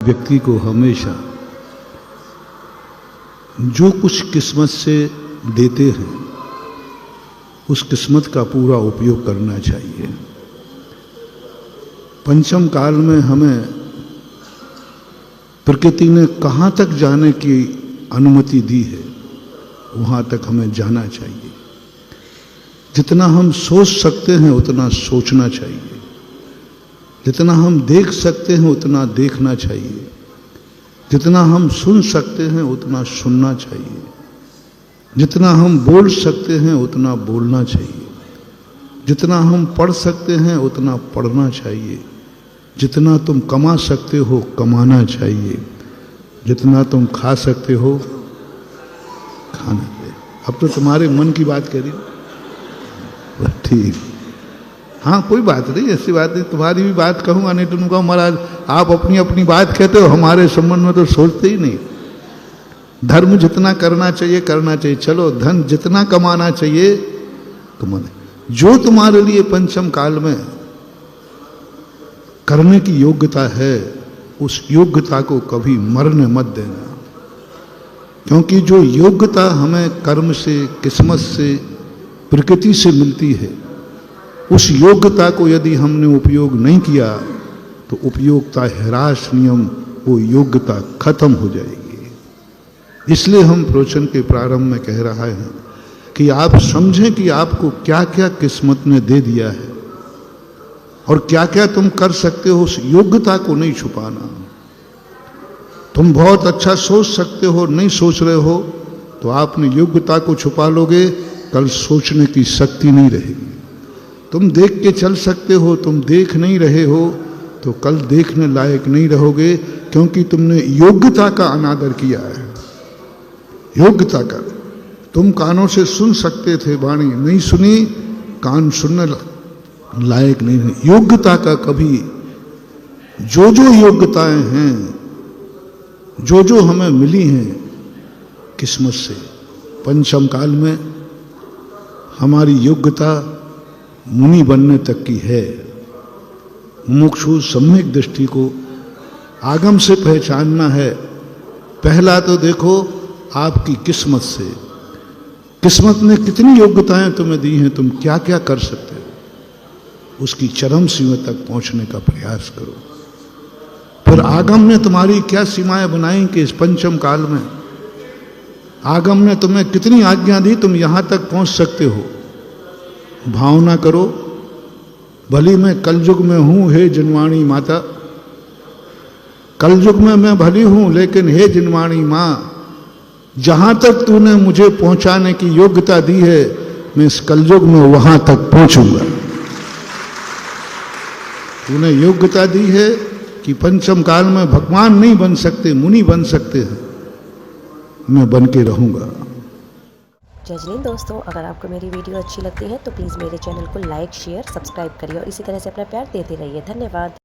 व्यक्ति को हमेशा जो कुछ किस्मत से देते हैं उस किस्मत का पूरा उपयोग करना चाहिए। पंचम काल में हमें प्रकृति ने कहाँ तक जाने की अनुमति दी है वहाँ तक हमें जाना चाहिए। जितना हम सोच सकते हैं उतना सोचना चाहिए, जितना हम देख सकते हैं उतना देखना चाहिए, जितना हम सुन सकते हैं उतना सुनना चाहिए, जितना हम बोल सकते हैं उतना बोलना चाहिए, जितना हम पढ़ सकते हैं उतना पढ़ना चाहिए, जितना तुम कमा सकते हो कमाना चाहिए, जितना तुम खा सकते हो खाना चाहिए। अब तो तुम्हारे मन की बात करी, ठीक, हाँ कोई बात नहीं, ऐसी बात नहीं, तुम्हारी भी बात कहूँगा, नहीं तुम कहो महाराज आप अपनी अपनी बात कहते हो, हमारे संबंध में तो सोचते ही नहीं। धर्म जितना करना चाहिए करना चाहिए, चलो धन जितना कमाना चाहिए कमाना। जो तुम्हारे लिए पंचम काल में करने की योग्यता है उस योग्यता को कभी मरने मत देना, क्योंकि जो योग्यता हमें कर्म से, किस्मत से, प्रकृति से मिलती है उस योग्यता को यदि हमने उपयोग नहीं किया तो उपयोगिता ह्रास नियम वो योग्यता खत्म हो जाएगी। इसलिए हम प्रवचन के प्रारंभ में कह रहा है कि आप समझें कि आपको क्या क्या किस्मत ने दे दिया है और क्या क्या तुम कर सकते हो। उस योग्यता को नहीं छुपाना। तुम बहुत अच्छा सोच सकते हो, नहीं सोच रहे हो तो आपने योग्यता को छुपा लोगे, कल सोचने की शक्ति नहीं रहेगी। तुम देख के चल सकते हो, तुम देख नहीं रहे हो तो कल देखने लायक नहीं रहोगे, क्योंकि तुमने योग्यता का अनादर किया है। योग्यता का, तुम कानों से सुन सकते थे, वाणी नहीं सुनी, कान सुनने लायक नहीं है। योग्यता का कभी जो जो योग्यताएं हैं, जो जो हमें मिली हैं किस्मत से, पंचम काल में हमारी योग्यता मुनि बनने तक की है। मुमुक्षु सम्यक दृष्टि को आगम से पहचानना है। पहला तो देखो आपकी किस्मत से, किस्मत ने कितनी योग्यताएं तुम्हें दी हैं, तुम क्या क्या कर सकते हो, उसकी चरम सीमा तक पहुंचने का प्रयास करो। फिर आगम ने तुम्हारी क्या सीमाएं बनाई कि इस पंचम काल में आगम ने तुम्हें कितनी आज्ञा दी, तुम यहां तक पहुंच सकते हो। भावना करो, भली मैं कलयुग में हूं हे जिनवाणी माता, कलयुग में मैं भली हूं लेकिन हे जिनवाणी मां, जहां तक तूने मुझे पहुंचाने की योग्यता दी है मैं इस कलयुग में वहां तक पहुंचूंगा। तूने योग्यता दी है कि पंचम काल में भगवान नहीं बन सकते, मुनि बन सकते हैं, मैं बन के रहूंगा। जय हिंद दोस्तों, अगर आपको मेरी वीडियो अच्छी लगती है तो प्लीज़ मेरे चैनल को लाइक, शेयर, सब्सक्राइब करिए और इसी तरह से अपना प्यार देते रहिए। धन्यवाद।